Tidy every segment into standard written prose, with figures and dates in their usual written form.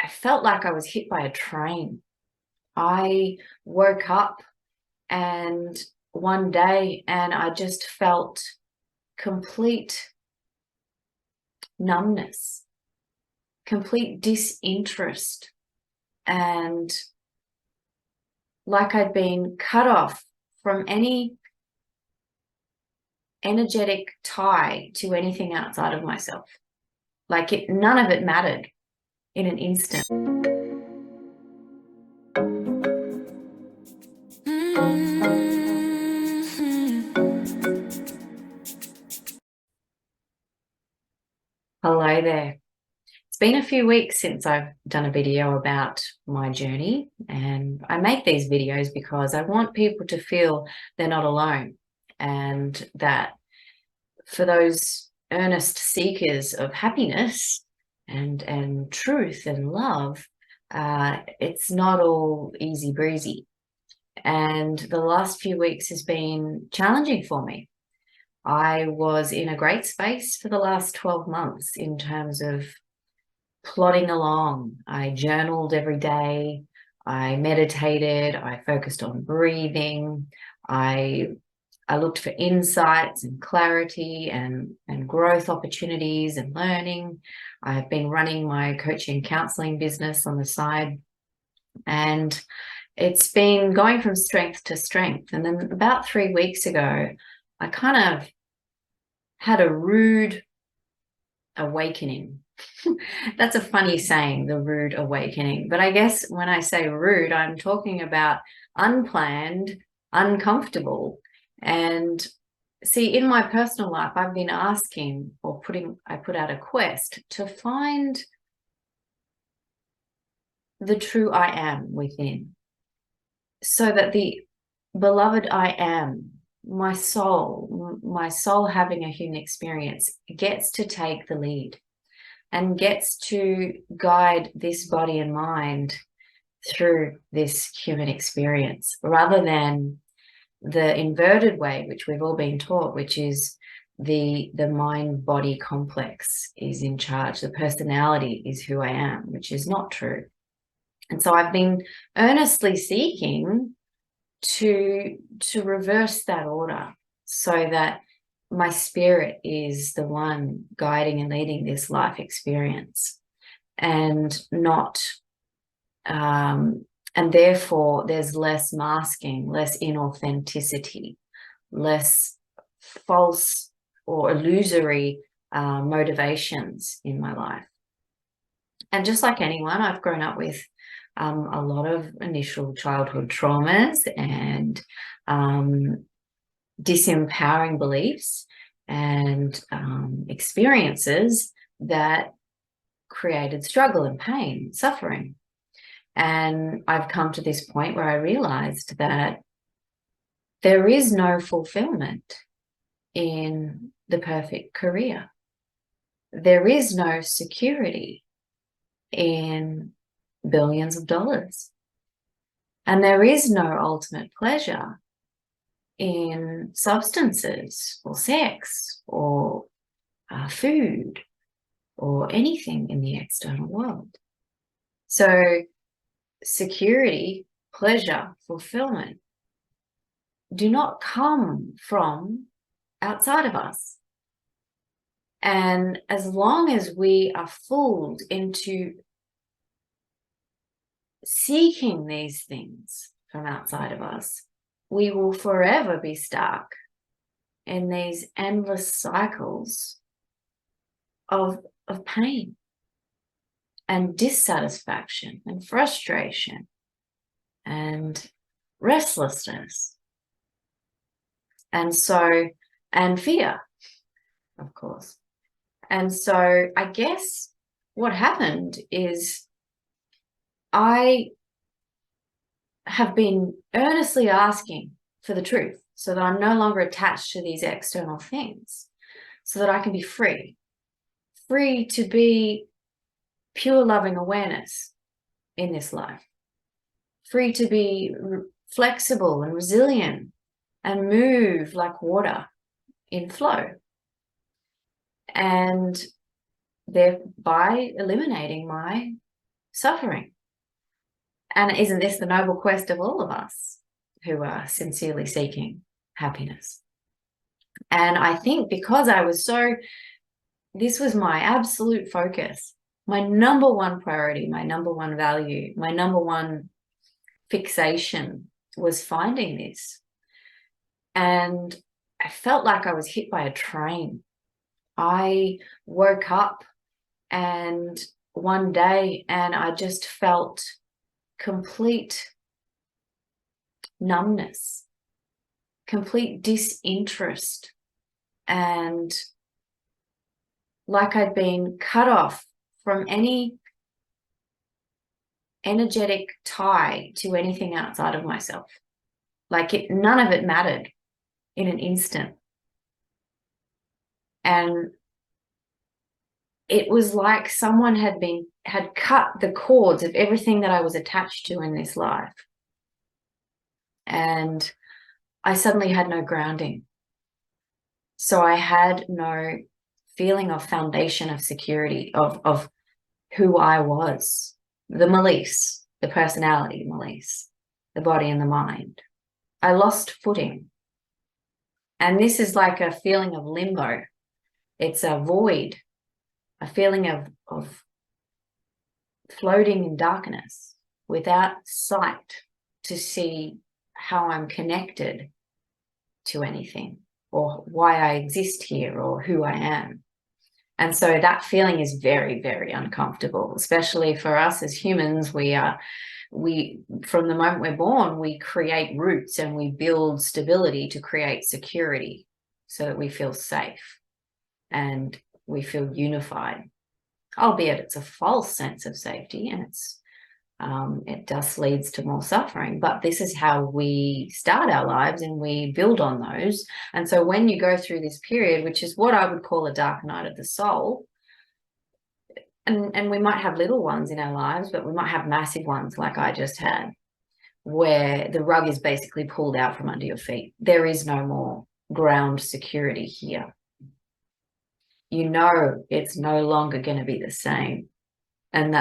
I felt like I was hit by a train. I woke up and one day and I just felt complete numbness, complete disinterest, and like I'd been cut off from any energetic tie to anything outside of myself. None of it mattered in an instant. Hello there. It's been a few weeks since I've done a video about my journey, and I make these videos because I want people to feel they're not alone, and that for those earnest seekers of happiness and truth and love, it's not all easy breezy. And the last few weeks has been challenging for me. I was in a great space for the last 12 months in terms of plodding along. I journaled every day. I meditated. I focused on breathing. I looked for insights and clarity and growth opportunities and learning. I've been running my coaching counseling business on the side, and it's been going from strength to strength. And then about 3 weeks ago, I kind of had a rude awakening. That's a funny saying, the rude awakening. But I guess when I say rude, I'm talking about unplanned, uncomfortable. And see, in my personal life, I've been asking I put out a quest to find the true I am within, so that the beloved I am, my soul having a human experience, gets to take the lead and gets to guide this body and mind through this human experience, rather than the inverted way, which we've all been taught, which is the mind-body complex is in charge. The personality is who I am, which is not true. And so I've been earnestly seeking to reverse that order, so that my spirit is the one guiding and leading this life experience, and not and therefore there's less masking, less inauthenticity, less false or illusory motivations in my life. And just like anyone, I've grown up with a lot of initial childhood traumas and disempowering beliefs and experiences that created struggle and pain, suffering. And I've come to this point where I realized that there is no fulfillment in the perfect career. There is no security in billions of dollars. And there is no ultimate pleasure in substances or sex or food or anything in the external world. So security, pleasure, fulfillment do not come from outside of us. And as long as we are fooled into seeking these things from outside of us, we will forever be stuck in these endless cycles of pain and dissatisfaction and frustration and restlessness, and fear, of course. And so I guess what happened is I have been earnestly asking for the truth, so that I'm no longer attached to these external things, so that I can be free to be pure loving awareness in this life, free to be flexible and resilient and move like water in flow, and thereby eliminating my suffering. And isn't this the noble quest of all of us who are sincerely seeking happiness? And I think because this was my absolute focus, my number one priority, my number one value, my number one fixation was finding this. And I felt like I was hit by a train. I woke up and one day and I just felt complete numbness, complete disinterest, and like I'd been cut off from any energetic tie to anything outside of myself. Like none of it mattered in an instant. And it was like someone had cut the cords of everything that I was attached to in this life. And I suddenly had no grounding. So I had no feeling of foundation of security of who I was, the Melise, the personality Melise, the body and the mind. I lost footing. And this is like a feeling of limbo. It's a void, a feeling of floating in darkness without sight to see how I'm connected to anything or why I exist here or who I am. And so that feeling is very, very uncomfortable, especially for us as humans. From the moment we're born, we create roots and we build stability to create security so that we feel safe and we feel unified, albeit it's a false sense of safety, and it just leads to more suffering. But this is how we start our lives and we build on those. And so when you go through this period, which is what I would call a dark night of the soul, and we might have little ones in our lives, but we might have massive ones like I just had, where the rug is basically pulled out from under your feet. There is no more ground security here. You know it's no longer going to be the same. And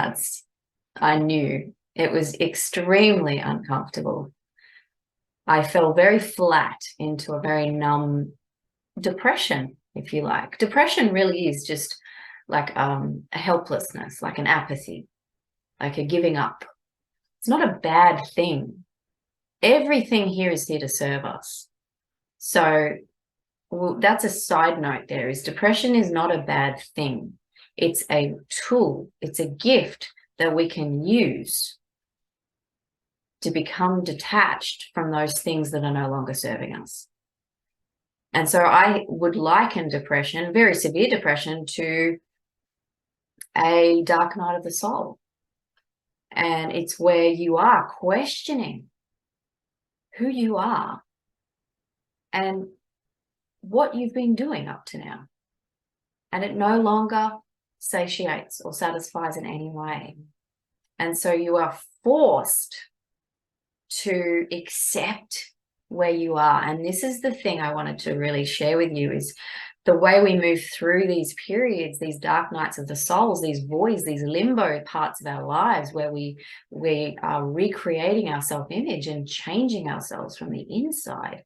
I knew it was extremely uncomfortable. I fell very flat into a very numb depression, if you like. Depression really is just like a helplessness, like an apathy, like a giving up. It's not a bad thing. Everything here is here to serve us. So that's a side note there, is depression is not a bad thing. It's a tool. It's a gift that we can use to become detached from those things that are no longer serving us. And so I would liken depression, very severe depression, to a dark night of the soul. And it's where you are questioning who you are and what you've been doing up to now. And it no longer satiates or satisfies in any way. And so you are forced to accept where you are. And this is the thing I wanted to really share with you, is the way we move through these periods, these dark nights of the souls, these voids, these limbo parts of our lives where we are recreating our self-image and changing ourselves from the inside,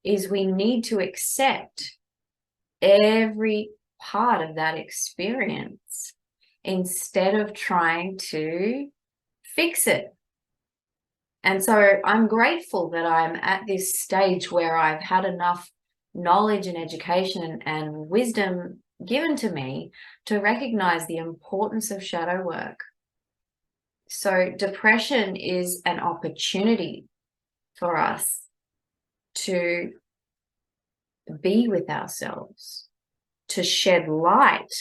is we need to accept every part of that experience instead of trying to fix it. And so I'm grateful that I'm at this stage where I've had enough knowledge and education and wisdom given to me to recognize the importance of shadow work. So depression is an opportunity for us to be with ourselves, to shed light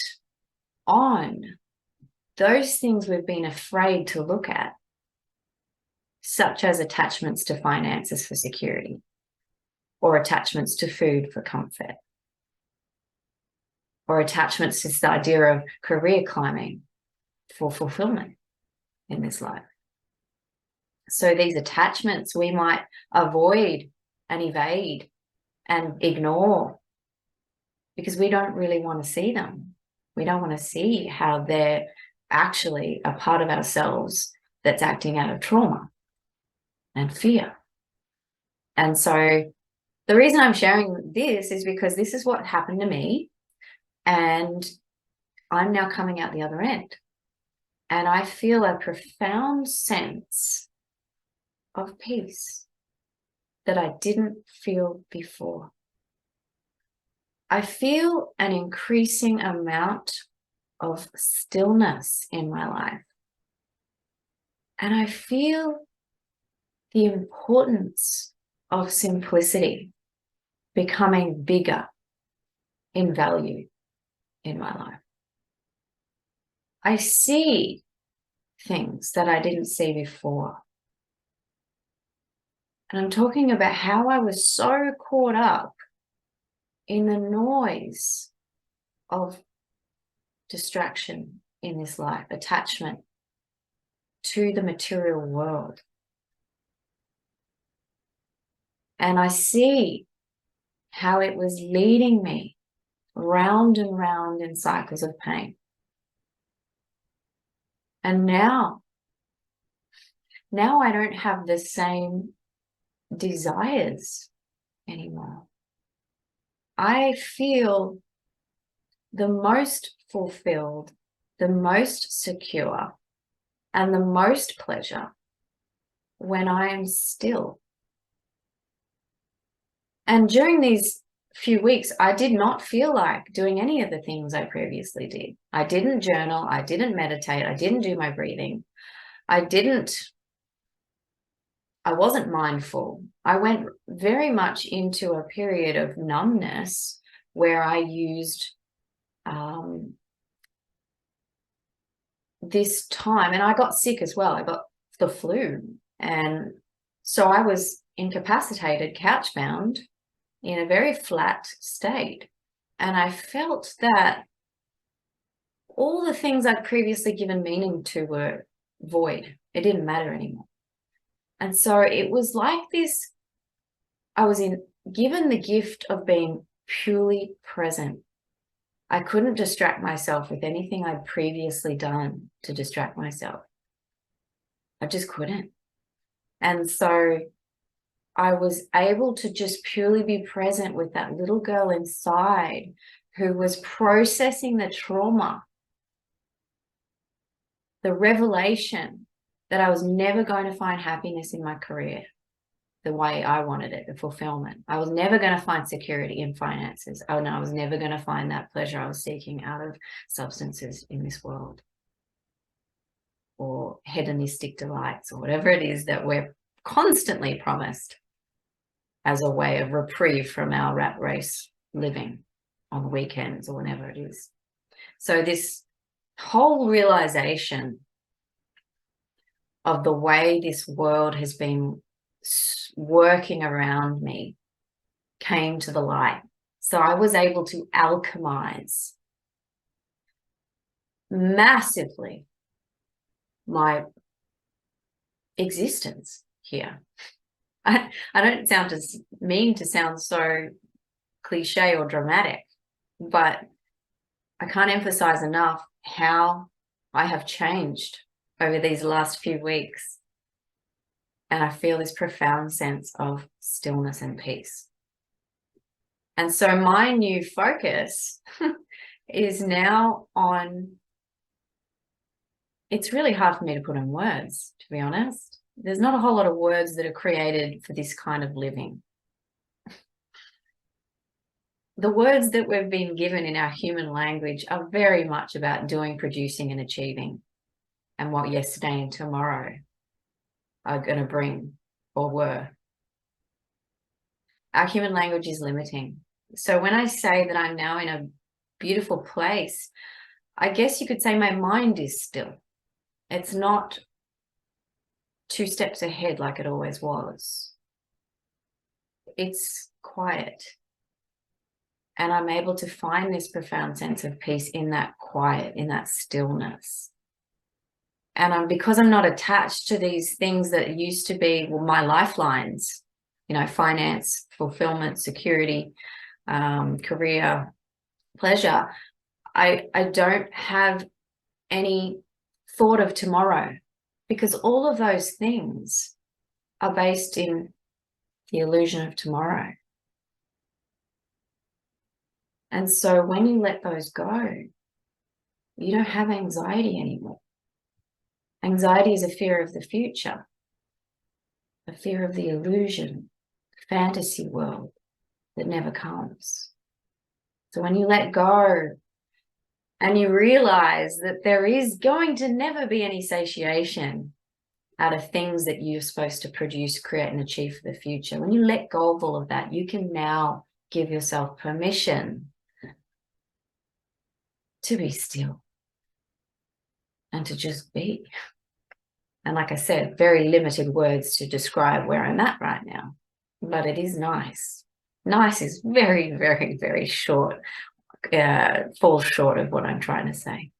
on those things we've been afraid to look at, such as attachments to finances for security, or attachments to food for comfort, or attachments to this idea of career climbing for fulfillment in this life. So these attachments we might avoid and evade and ignore because we don't really want to see them. We don't want to see how they're actually a part of ourselves that's acting out of trauma and fear. And so the reason I'm sharing this is because this is what happened to me, and I'm now coming out the other end. And I feel a profound sense of peace that I didn't feel before. I feel an increasing amount of stillness in my life. And I feel the importance of simplicity becoming bigger in value in my life. I see things that I didn't see before. And I'm talking about how I was so caught up in the noise of distraction in this life, attachment to the material world. And I see how it was leading me round and round in cycles of pain. And now I don't have the same desires anymore. I feel the most fulfilled, the most secure, and the most pleasure when I am still. And during these few weeks, I did not feel like doing any of the things I previously did. I didn't journal, I didn't meditate, I didn't do my breathing. I wasn't mindful. I went very much into a period of numbness where I used this time, and I got sick as well. I got the flu. And so I was incapacitated, couch-bound, in a very flat state. And I felt that all the things I'd previously given meaning to were void. It didn't matter anymore. And so it was like this, I was given the gift of being purely present. I couldn't distract myself with anything I'd previously done to distract myself. I just couldn't. And so I was able to just purely be present with that little girl inside who was processing the trauma, the revelation that I was never going to find happiness in my career the way I wanted it, the fulfillment. I was never going to find security in finances. Oh no, I was never going to find that pleasure I was seeking out of substances in this world, or hedonistic delights, or whatever it is that we're constantly promised as a way of reprieve from our rat race living on the weekends or whenever it is. So this whole realization of the way this world has been working around me came to the light. So I was able to alchemize massively my existence here. I don't mean to sound so cliche or dramatic, but I can't emphasize enough how I have changed over these last few weeks. And I feel this profound sense of stillness and peace. And so my new focus is now on, it's really hard for me to put in words, to be honest. There's not a whole lot of words that are created for this kind of living. The words that we've been given in our human language are very much about doing, producing, and achieving, and what yesterday and tomorrow are going to bring or were. Our human language is limiting. So when I say that I'm now in a beautiful place, I guess you could say my mind is still. It's not 2 steps ahead like it always was. It's quiet. And I'm able to find this profound sense of peace in that quiet, in that stillness. And because I'm not attached to these things that used to be, well, my lifelines, you know, finance, fulfillment, security, career, pleasure, I don't have any thought of tomorrow, because all of those things are based in the illusion of tomorrow. And so when you let those go, you don't have anxiety anymore. Anxiety is a fear of the future, a fear of the illusion, fantasy world that never comes. So when you let go and you realize that there is going to never be any satiation out of things that you're supposed to produce, create, and achieve for the future, when you let go of all of that, you can now give yourself permission to be still and to just be. And like I said, very limited words to describe where I'm at right now, but it is nice. Nice is very, very, very short, falls short of what I'm trying to say.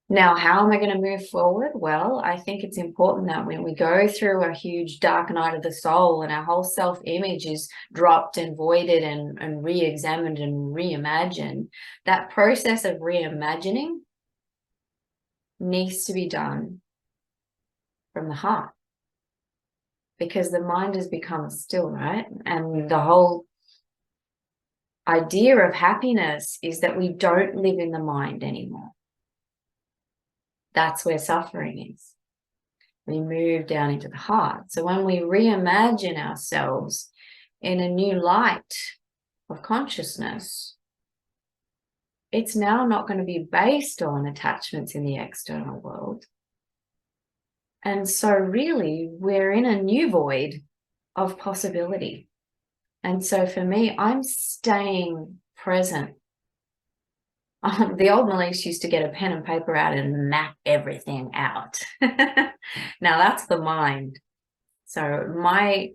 Now, how am I going to move forward? Well, I think it's important that when we go through a huge dark night of the soul and our whole self-image is dropped and voided and re-examined and reimagined, that process of reimagining needs to be done from the heart, because the mind has become still, right? And the whole idea of happiness is that we don't live in the mind anymore. That's where suffering is. We move down into the heart. So when we reimagine ourselves in a new light of consciousness, it's now not going to be based on attachments in the external world. And so really, we're in a new void of possibility. And so for me, I'm staying present. The old Malise used to get a pen and paper out and map everything out. Now that's the mind. So my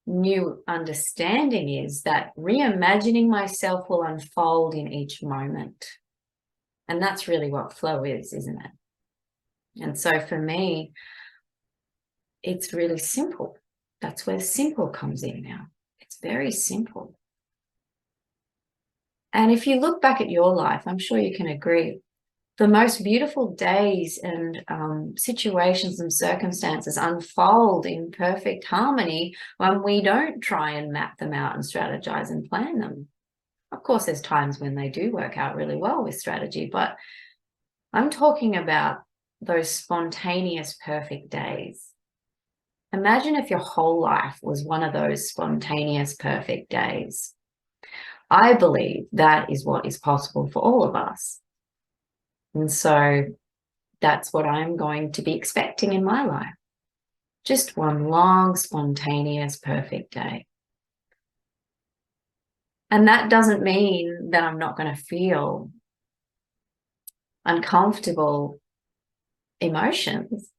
new understanding is that reimagining myself will unfold in each moment. And that's really what flow is, isn't it? And so for me, it's really simple. That's where simple comes in now. It's very simple. And if you look back at your life, I'm sure you can agree, the most beautiful days and situations and circumstances unfold in perfect harmony when we don't try and map them out and strategize and plan them. Of course, there's times when they do work out really well with strategy, but I'm talking about those spontaneous perfect days. Imagine if your whole life was one of those spontaneous perfect days. I believe that is what is possible for all of us. And so that's what I'm going to be expecting in my life. Just one long, spontaneous, perfect day. And that doesn't mean that I'm not going to feel uncomfortable emotions.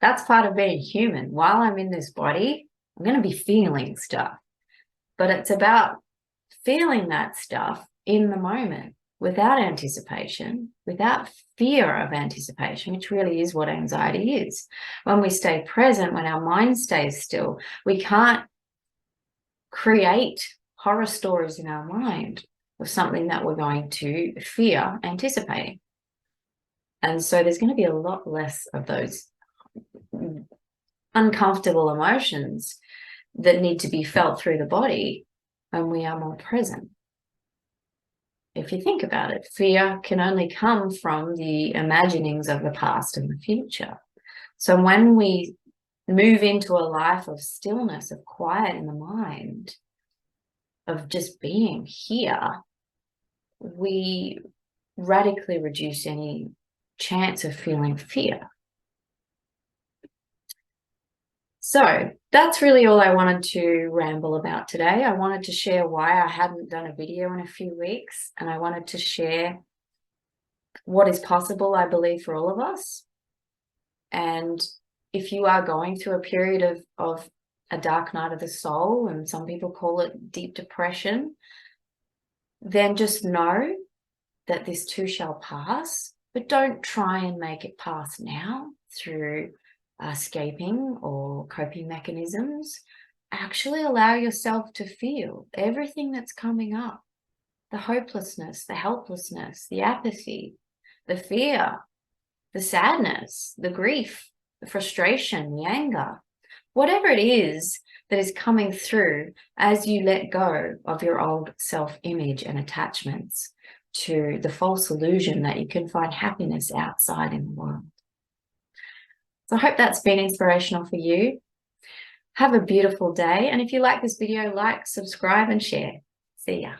That's part of being human. While I'm in this body, I'm going to be feeling stuff. But it's about feeling that stuff in the moment without anticipation, without fear of anticipation, which really is what anxiety is. When we stay present, when our mind stays still, we can't create horror stories in our mind of something that we're going to fear anticipating. And so there's going to be a lot less of those uncomfortable emotions that need to be felt through the body when we are more present. If you think about it, fear can only come from the imaginings of the past and the future. So when we move into a life of stillness, of quiet in the mind, of just being here, we radically reduce any chance of feeling fear. So that's really all I wanted to ramble about today. I wanted to share why I hadn't done a video in a few weeks, and I wanted to share what is possible, I believe, for all of us. And if you are going through a period of a dark night of the soul, and some people call it deep depression, then just know that this too shall pass, but don't try and make it pass now through escaping or coping mechanisms. Actually allow yourself to feel everything that's coming up, the hopelessness, the helplessness, the apathy, the fear, the sadness, the grief, the frustration, the anger, whatever it is that is coming through as you let go of your old self-image and attachments to the false illusion that you can find happiness outside in the world. So I hope that's been inspirational for you. Have a beautiful day. And if you like this video, like, subscribe, and share. See ya.